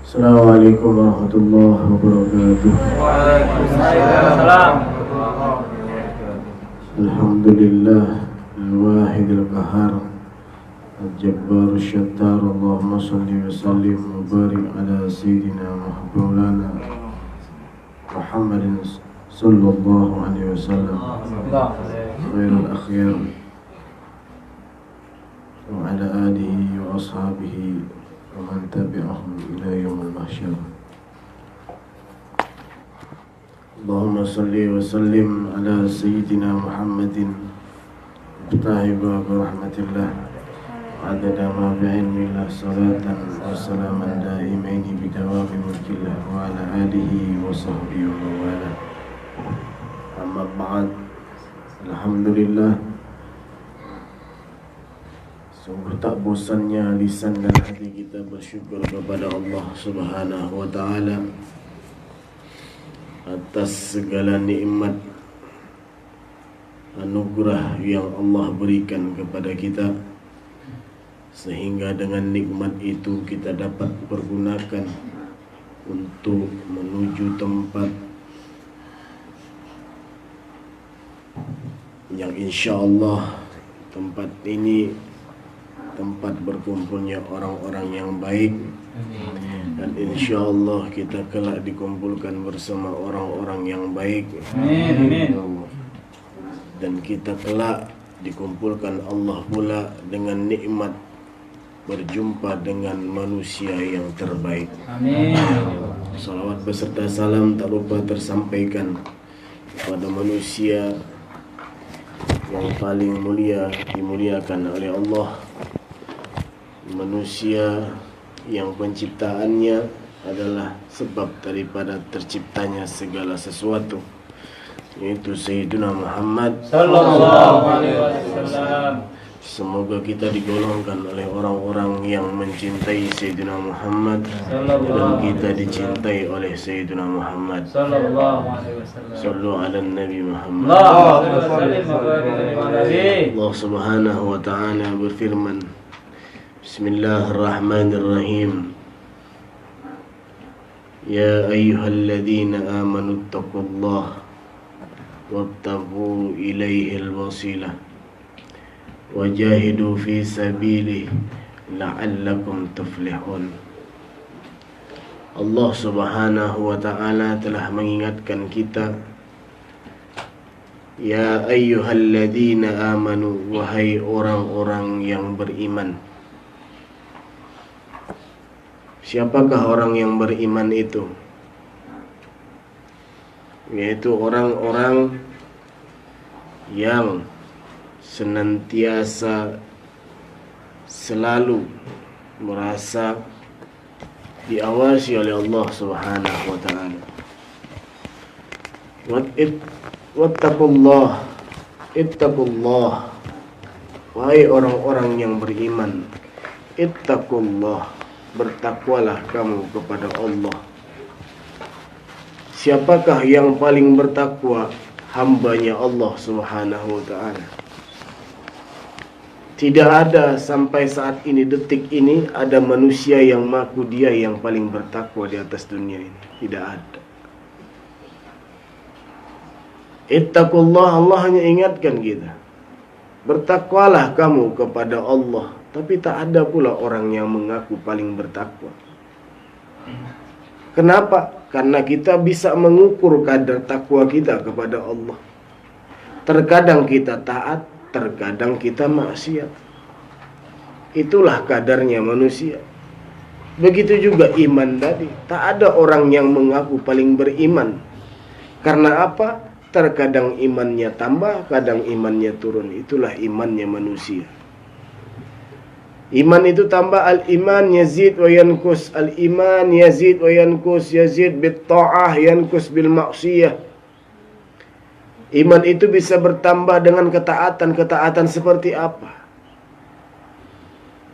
Assalamualaikum warahmatullahi wabarakatuh. Waalaikumsalam. Alhamdulillah al-wahid al-qahar al-jabbar al-shattar. Allahumma salli wa sallim wa barik ala sayyidina Maulana Muhammadin sallallahu alaihi wasallam khairul akhyar wa ala alihi wa ashabihi wa man tabi'ahum ila yaumil mahsyar. Allahumma salli wa sallim ala sayyidina Muhammadin miftahi bab rahmatillah adada ma bi'ilmillah salatan wa salaman daimaini bidawami mulkillah wa ala alihi wa sahbihi wa mawala. Amma ba'd. Alhamdulillah, sungguh tak bosannya lisan dan hati kita bersyukur kepada Allah Subhanahu wa ta'ala atas segala nikmat anugerah yang Allah berikan kepada kita, sehingga dengan nikmat itu kita dapat pergunakan untuk menuju tempat yang insya Allah tempat ini tempat berkumpulnya orang-orang yang baik, dan insya Allah kita kelak dikumpulkan bersama orang-orang yang baik. Dan kita kelak dikumpulkan Allah pula dengan nikmat berjumpa dengan manusia yang terbaik. Amin. Salawat beserta salam tak lupa tersampaikan kepada manusia yang paling mulia, dimuliakan oleh Allah, manusia yang penciptaannya adalah sebab daripada terciptanya segala sesuatu, yaitu Sayyidina Muhammad Sallallahu alaihi wasallam. Semoga kita digolongkan oleh orang-orang yang mencintai Sayyidina Muhammad dan kita dicintai oleh Sayyidina Muhammad. Sallallahu alaihi wasallam. Sallu ala Nabi Muhammad. Allah Subhanahu wa ta'ala berfirman, Bismillahirrahmanirrahim. Ya ayyuhalladzina amanu taqullaha wabtaghu ilaihil wasilah wajahidu fi sabilihi la'allakum tuflihun. Allah Subhanahu wa ta'ala telah mengingatkan kita, ya ayyuhalladzina amanu, wahai orang-orang yang beriman. Siapakah orang yang beriman itu? Yaitu orang-orang yang senantiasa selalu merasa diawasi oleh Allah Subhanahu wa ta'ala. Wattaqullah, ittaqullah, wahai orang-orang yang beriman, ittaqullah, bertakwalah kamu kepada Allah. Siapakah yang paling bertakwa? Hambanya Allah Subhanahu wa ta'ala. Tidak ada sampai saat ini, detik ini, ada manusia yang mengaku dia yang paling bertakwa di atas dunia ini. Tidak ada. Ittaqullah, Allah hanya ingatkan kita, bertakwalah kamu kepada Allah. Tapi tak ada pula orang yang mengaku paling bertakwa. Kenapa? Karena kita bisa mengukur kadar takwa kita kepada Allah. Terkadang kita taat, terkadang kita maksiat. Itulah kadarnya manusia. Begitu juga iman tadi. Tak ada orang yang mengaku paling beriman. Karena apa? Terkadang imannya tambah, kadang imannya turun. Itulah imannya manusia. Iman itu tambah, al-iman yazid wa yankus. Al-iman yazid wa yankus. Yazid bit ta'ah, yankus bil maksiyah. Iman itu bisa bertambah dengan ketaatan. Ketaatan seperti apa?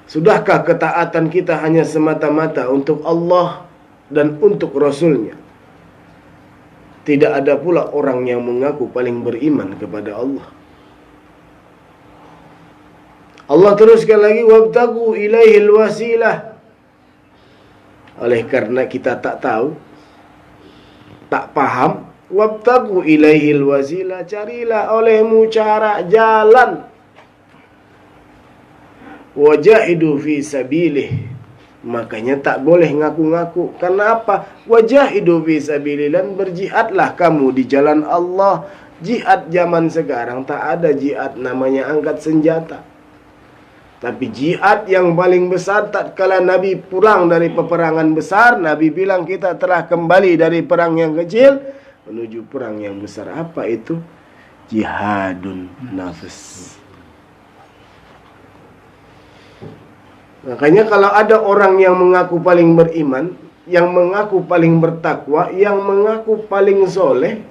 Sudahkah ketaatan kita hanya semata-mata untuk Allah dan untuk Rasulnya? Tidak ada pula orang yang mengaku paling beriman kepada Allah. Allah teruskan lagi, wabtagu ilaihil wasilah. Oleh karena kita tak tahu, tak paham, wabtagu ilaihil wasilah, carilah olehmu cara, jalan. Wajahidu fi sabilih, makanya tak boleh ngaku-ngaku. Karena apa? Wajahidu fi sabilih, dan berjihadlah kamu di jalan Allah. Jihad zaman sekarang tak ada jihad namanya angkat senjata. Tapi jihad yang paling besar, tatkala Nabi pulang dari peperangan besar, Nabi bilang kita telah kembali dari perang yang kecil menuju perang yang besar. Apa itu? Jihadun nafs. Makanya kalau ada orang yang mengaku paling beriman, yang mengaku paling bertakwa, yang mengaku paling soleh,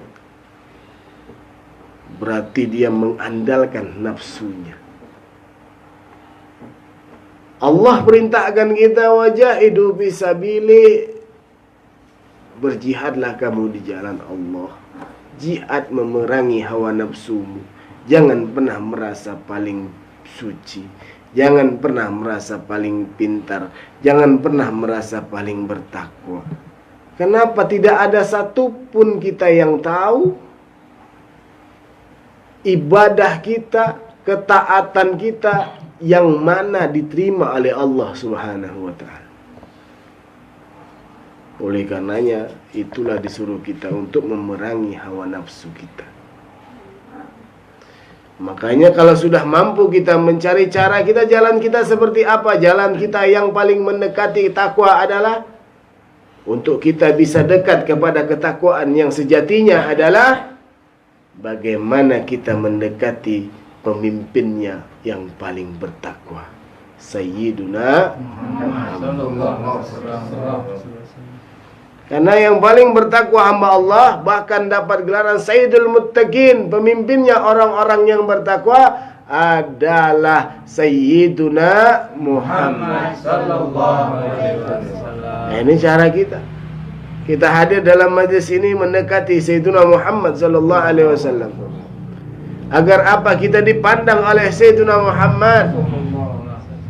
berarti dia mengandalkan nafsunya. Allah perintahkan kita wajahidu fisabilih, berjihadlah kamu di jalan Allah. Jihad memerangi hawa nafsumu. Jangan pernah merasa paling suci. Jangan pernah merasa paling pintar. Jangan pernah merasa paling bertakwa. Kenapa tidak ada satupun kita yang tahu ibadah kita, ketaatan kita yang mana diterima oleh Allah Subhanahu wa ta'ala. Oleh karenanya, itulah disuruh kita untuk memerangi hawa nafsu kita. Makanya kalau sudah mampu kita mencari cara kita, jalan kita seperti apa? Jalan kita yang paling mendekati takwa adalah, untuk kita bisa dekat kepada ketakwaan yang sejatinya adalah bagaimana kita mendekati pemimpinnya yang paling bertakwa, Sayyiduna Muhammad. Karena yang paling bertakwa hamba Allah bahkan dapat gelaran Sayyidul Muttaqin. Pemimpinnya orang-orang yang bertakwa adalah Sayyiduna Muhammad sallallahu alaihi wasallam. Nah, ini cara kita. Kita hadir dalam majlis ini mendekati Sayyiduna Muhammad sallallahu alaihi wasallam. Agar apa? Kita dipandang oleh Sayyiduna Muhammad.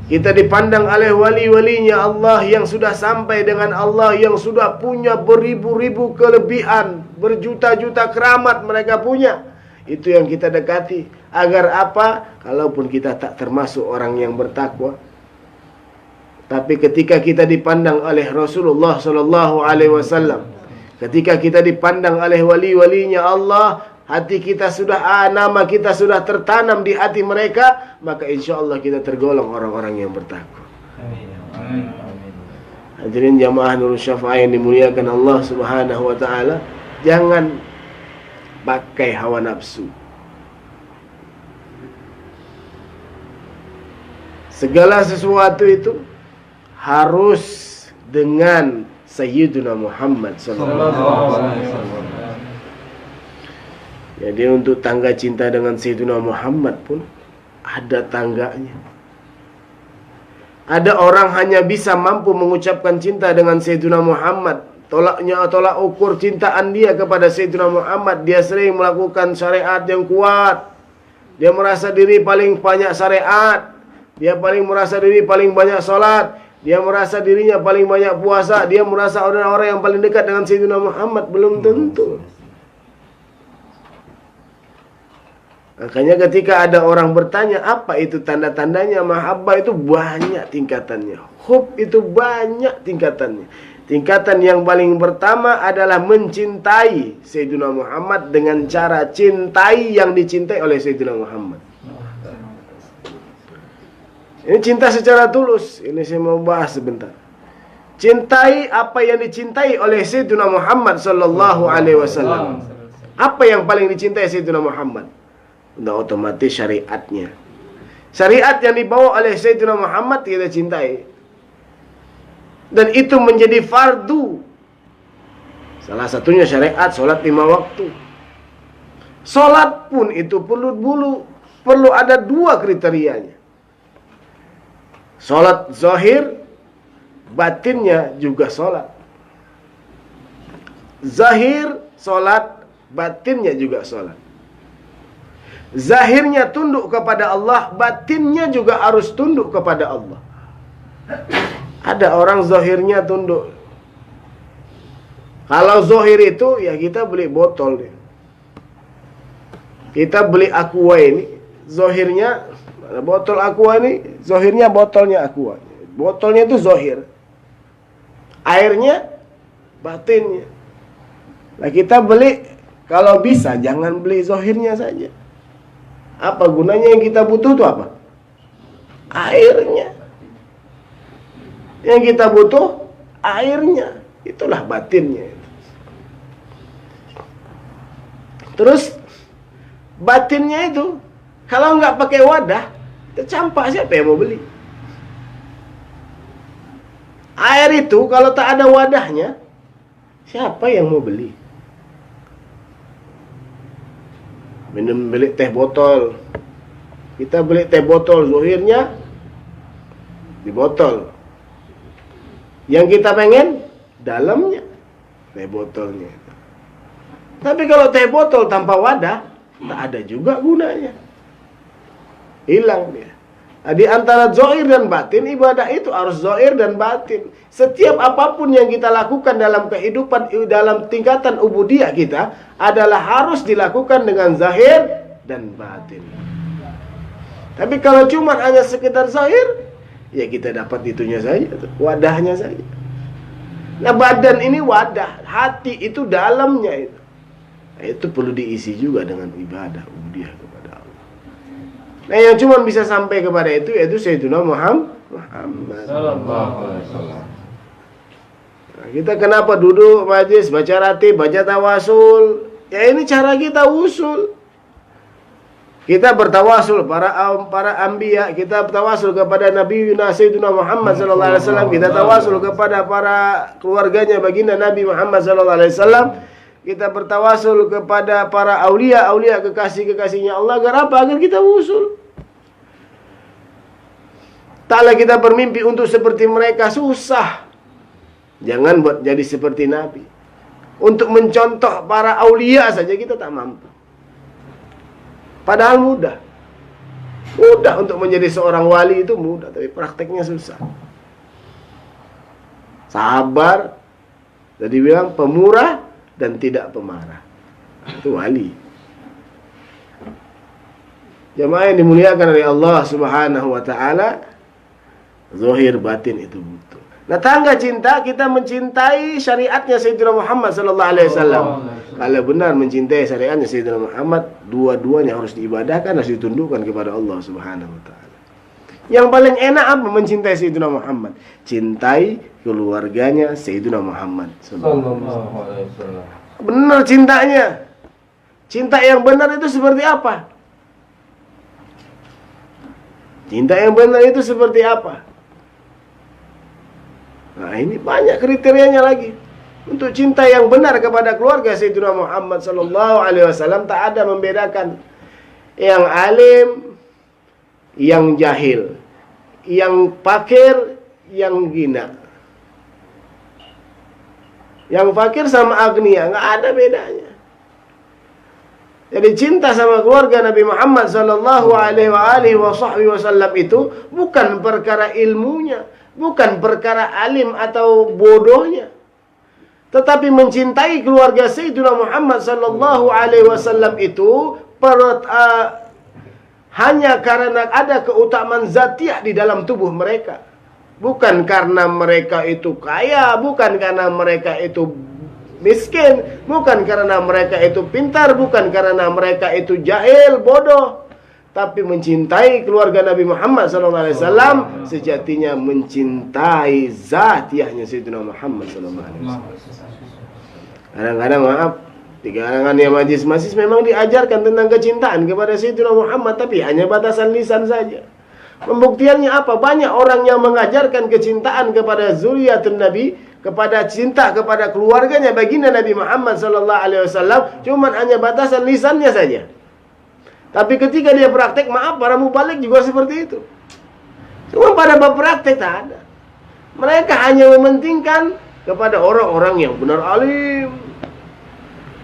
Kita dipandang oleh wali-walinya Allah yang sudah sampai dengan Allah, yang sudah punya beribu-ribu kelebihan, berjuta-juta keramat mereka punya. Itu yang kita dekati. Agar apa? Kalaupun kita tak termasuk orang yang bertakwa, tapi ketika kita dipandang oleh Rasulullah sallallahu alaihi wasallam, ketika kita dipandang oleh wali-walinya Allah, hati kita sudah, nama kita sudah tertanam di hati mereka, maka insya Allah kita tergolong orang-orang yang bertakwa. Amin. Hadirin jamaah Nurul Syafa'ah yang dimuliakan Allah Subhanahu wa ta'ala, jangan pakai hawa nafsu. Segala sesuatu itu harus dengan Sayyiduna Muhammad sallallahu alaihi wasallam. Jadi untuk tangga cinta dengan Sayyidina Muhammad pun ada tangganya. Ada orang hanya bisa mampu mengucapkan cinta dengan Sayyidina Muhammad. Tolak ukur cintaan dia kepada Sayyidina Muhammad, dia sering melakukan syariat yang kuat. Dia merasa diri paling banyak syariat. Dia merasa diri paling banyak sholat. Dia merasa dirinya paling banyak puasa. Dia merasa orang-orang yang paling dekat dengan Sayyidina Muhammad. Belum tentu. Makanya ketika ada orang bertanya, apa itu tanda-tandanya? Mahabbah itu banyak tingkatannya. Hub itu banyak tingkatannya. Tingkatan yang paling pertama adalah mencintai Sayyidina Muhammad dengan cara cintai yang dicintai oleh Sayyidina Muhammad. Ini cinta secara tulus. Ini saya mau bahas sebentar. Cintai apa yang dicintai oleh Sayyidina Muhammad sallallahu alaihi wasallam. Apa yang paling dicintai Sayyidina Muhammad? Udah otomatis syariatnya. Syariat yang dibawa oleh Sayyidina Muhammad kita cintai. Dan itu menjadi fardu. Salah satunya syariat solat 5 waktu. Solat pun itu perlu ada 2 kriterianya. Solat zahir, batinnya juga solat. Zahir solat, batinnya juga solat. Zahirnya tunduk kepada Allah, batinnya juga harus tunduk kepada Allah. Ada orang zahirnya tunduk Kalau zohir itu ya kita beli botol nih. Kita beli aqua ini, zohirnya botol aqua ini, zohirnya botolnya aqua. Botolnya itu zohir. Airnya batinnya. Nah kita beli, kalau bisa jangan beli zohirnya saja. Apa gunanya? Yang kita butuh itu apa? Airnya. Yang kita butuh airnya. Itulah batinnya. Terus batinnya itu kalau nggak pakai wadah, campak, siapa yang mau beli? Air itu kalau tak ada wadahnya, siapa yang mau beli? Beli teh botol. Kita beli teh botol, zohirnya di botol. Yang kita pengen dalamnya teh botolnya. Tapi kalau teh botol tanpa wadah, tak ada juga gunanya. Hilang dia. Nah, di antara zohir dan batin, ibadah itu harus zohir dan batin. Setiap apapun yang kita lakukan dalam kehidupan, dalam tingkatan ubudiyah kita, adalah harus dilakukan dengan zahir dan batin. Tapi kalau cuma hanya sekedar zahir, ya kita dapat itunya saja, wadahnya saja. Nah badan ini wadah, hati itu dalamnya itu. Nah, itu perlu diisi juga dengan ibadah ubudiyah kepada Allah. Nah yang cuma bisa sampai kepada itu yaitu Sayyidina Muhammad. Nah, kita kenapa duduk majlis, baca ratib, baca tawasul? Ya ini cara kita usul. Kita bertawasul para anbiya, kita bertawasul kepada Nabi Sayyidina Muhammad sallallahu alaihi wasallam, kita tawasul kepada para keluarganya baginda Nabi Muhammad sallallahu alaihi wasallam. Kita bertawasul kepada para aulia kekasih-kekasihnya Allah. Agar apa? Agar kita usul. Taklah kita bermimpi untuk seperti mereka, susah. Jangan buat jadi seperti Nabi. Untuk mencontoh para aulia saja kita tak mampu. Padahal mudah. Mudah untuk menjadi seorang wali itu mudah, tapi prakteknya susah. Sabar. Jadi bilang pemurah dan tidak pemarah. Itu wali. Jamaah yang dimuliakan oleh Allah Subhanahu wa taala, zahir batin itu butuh. Nah, tangga cinta kita mencintai syariatnya Sayyidina Muhammad sallallahu alaihi wasallam. Kalau benar mencintai syariatnya Sayyidina Muhammad, dua-duanya harus diibadahkan, harus ditundukkan kepada Allah Subhanahu wa taala. Yang paling enak apa mencintai Sayyidina Muhammad? Cintai keluarganya Sayyidina Muhammad sallallahu alaihi wasallam. Benar cintanya. Cinta yang benar itu seperti apa? Cinta yang benar itu seperti apa? Nah, ini banyak kriterianya lagi. Untuk cinta yang benar kepada keluarga Sayyidina Muhammad sallallahu alaihi wasallam tak ada membedakan yang alim, yang jahil, yang fakir, yang gina. Yang fakir sama agnia, nggak ada bedanya. Jadi cinta sama keluarga Nabi Muhammad sallallahu alaihi wasallam itu bukan perkara ilmunya, bukan perkara alim atau bodohnya. Tetapi mencintai keluarga Sayyidina Muhammad sallallahu alaihi wasallam itu hanya karena ada keutamaan zatiah di dalam tubuh mereka. Bukan karena mereka itu kaya, bukan karena mereka itu miskin, bukan karena mereka itu pintar, bukan karena mereka itu jahil, bodoh. Tapi mencintai keluarga Nabi Muhammad SAW sejatinya mencintai zatiahnya Sayyidina Muhammad SAW. Kadang-kadang maaf, di kalangan yang majlis-majlis memang diajarkan tentang kecintaan kepada Sayyidina Muhammad, tapi hanya batasan lisan saja. Pembuktiannya apa? Banyak orang yang mengajarkan kecintaan kepada zuriyatun Nabi, kepada cinta kepada keluarganya baginda Nabi Muhammad SAW, cuman hanya batasan lisannya saja. Tapi ketika dia praktek, maaf, para mubalik juga seperti itu. Cuma pada bab praktek tak ada. Mereka hanya mementingkan kepada orang-orang yang benar alim.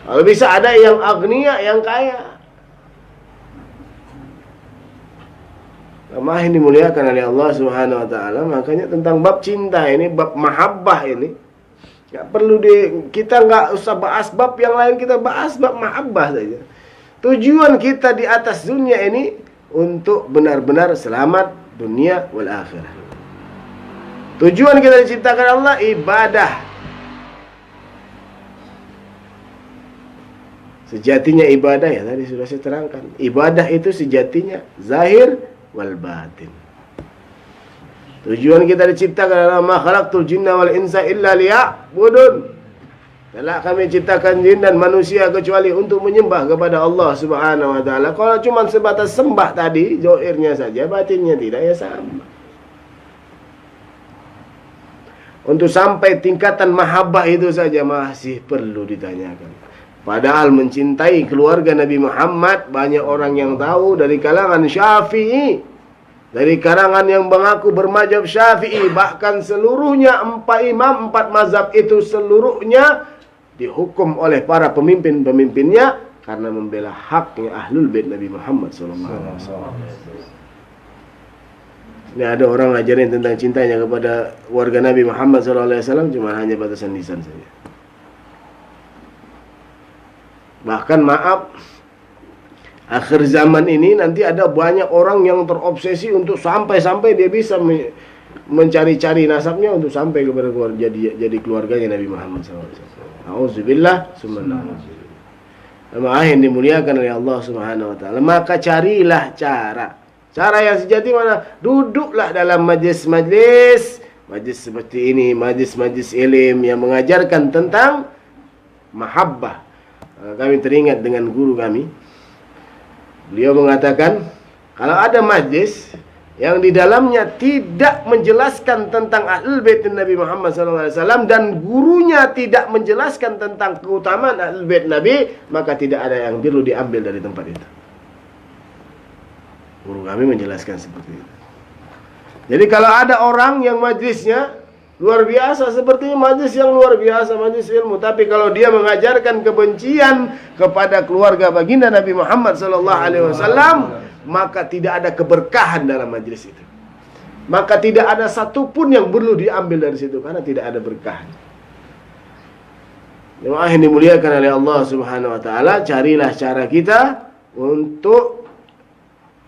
Kalau bisa ada yang agnia, yang kaya. Jamaah yang dimuliakan oleh Allah Subhanahu wa taala, makanya tentang bab cinta ini, bab mahabbah ini, Nggak perlu kita nggak usah bahas bab yang lain, kita bahas bab mahabbah saja. Tujuan kita di atas dunia ini untuk benar-benar selamat dunia wal akhirah. Tujuan kita diciptakan Allah ibadah. Sejatinya ibadah ya tadi sudah saya terangkan. Ibadah itu sejatinya zahir wal batin. Tujuan kita diciptakan adalah ma khalaqtul jinna wal insa illa liya'budun. Telah kami ciptakan jin dan manusia kecuali untuk menyembah kepada Allah Subhanahu wa taala. Kalau cuma sebatas sembah tadi, zahirnya saja, batinnya tidak, ya sama. Untuk sampai tingkatan mahabbah itu saja masih perlu ditanyakan. Padahal mencintai keluarga Nabi Muhammad banyak orang yang tahu dari kalangan Syafi'i. Dari kalangan yang mengaku bermadzhab Syafi'i, bahkan seluruhnya 4 imam 4 mazhab itu seluruhnya dihukum oleh para pemimpin-pemimpinnya karena membela haknya Ahlul Bait Nabi Muhammad SAW. Ini ada orang ngajarin tentang cintanya kepada warga Nabi Muhammad SAW cuma hanya batasan lisan saja. Bahkan maaf, akhir zaman ini nanti ada banyak orang yang terobsesi untuk sampai-sampai dia bisa mencari-cari nasabnya untuk sampai kepada jadi keluarganya Nabi Muhammad SAW. Auzubillah summa Jemaah yang dimuliakan oleh Allah Subhanahu wa taala, maka carilah cara yang sejati mana? Duduklah dalam majlis seperti ini, majlis ilmu yang mengajarkan tentang mahabbah. Kami teringat dengan guru kami. Beliau mengatakan, kalau ada majlis yang di dalamnya tidak menjelaskan tentang Ahlul Bait Nabi Muhammad SAW dan gurunya tidak menjelaskan tentang keutamaan Ahlul Bait Nabi, maka tidak ada yang perlu diambil dari tempat itu. Guru kami menjelaskan seperti itu. Jadi kalau ada orang yang majlisnya luar biasa, seperti majlis yang luar biasa, majlis ilmu, tapi kalau dia mengajarkan kebencian kepada keluarga baginda Nabi Muhammad SAW, maka tidak ada keberkahan dalam majlis itu. Maka tidak ada satupun yang perlu diambil dari situ, karena tidak ada berkah. Jemaah yang dimuliakan oleh Allah Subhanahu wa taala, carilah cara kita untuk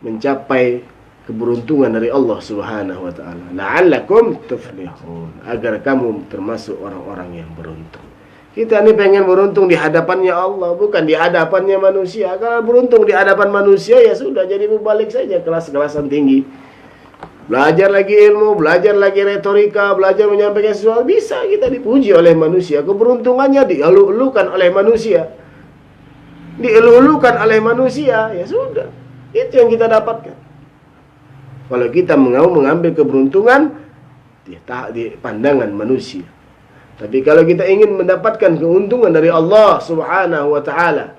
mencapai keberuntungan dari Allah Subhanahu wa taala. La'allakum tuflihun, agar kamu termasuk orang-orang yang beruntung. Kita ini pengen beruntung di hadapannya Allah, bukan di hadapannya manusia. Kalau beruntung di hadapan manusia, ya sudah, jadi berbalik saja kelas-kelasan tinggi. Belajar lagi ilmu, belajar lagi retorika, belajar menyampaikan sesuatu, bisa kita dipuji oleh manusia. Keberuntungannya dielu-elukan oleh manusia. Dielu-elukan oleh manusia, ya sudah. Itu yang kita dapatkan. Kalau kita mengambil keberuntungan di pandangan manusia. Tapi kalau kita ingin mendapatkan keuntungan dari Allah Subhanahu wa taala,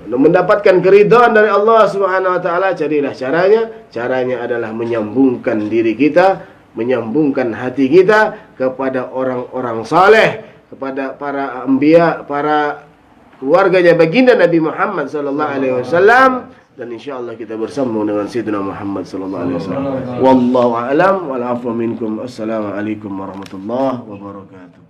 untuk mendapatkan keridhaan dari Allah Subhanahu wa taala, carilah caranya. Caranya adalah menyambungkan diri kita, menyambungkan hati kita kepada orang-orang saleh, kepada para anbiya, para keluarganya baginda Nabi Muhammad sallallahu alaihi wasallam, dan insyaallah kita bersambung dengan Sayyidina Muhammad sallallahu alaihi wasallam. Wallahu a'lam wal afwa minkum. Assalamualaikum warahmatullahi wabarakatuh.